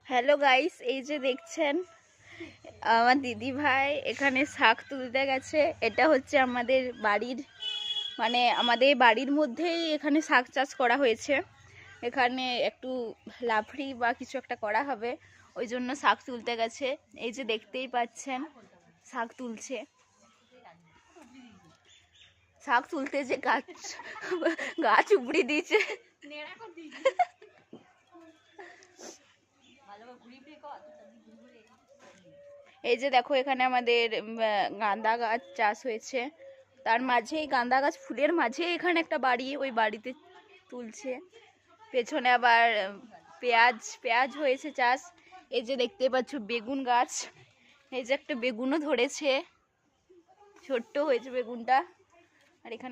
Hello guys, এই যে দেখছেন আমার দিদি ভাই এখানে শাক তুলতে গেছে। এটা হচ্ছে আমাদের বাড়ির আমাদের বাড়ির মধ্যেই এখানে শাক চাষ করা হয়েছে। এখানে একটু লাফড়ি বা কিছু একটা করা হবে, ওই জন্য শাক তুলতে গেছে। এই যে দেখতেই পাচ্ছেন শাক তুলছে। শাক তুলতে যে গাছ উপড়ে দিয়েছে। এই যে দেখো এখানে আমাদের গাঁদা গাছ চাষ হয়েছে, তার মাঝেই গাঁদা গাছ ফুলের মাঝে এখানে একটা বাড়ি, ওই বাড়িতে তুলছে। পেছনে আবার পেঁয়াজ হয়েছে চাষ। এই যে দেখতে পাচ্ছ বেগুন গাছ, এই যে একটা বেগুনও ধরেছে, ছোট্ট হয়েছে বেগুনটা। আর এখানে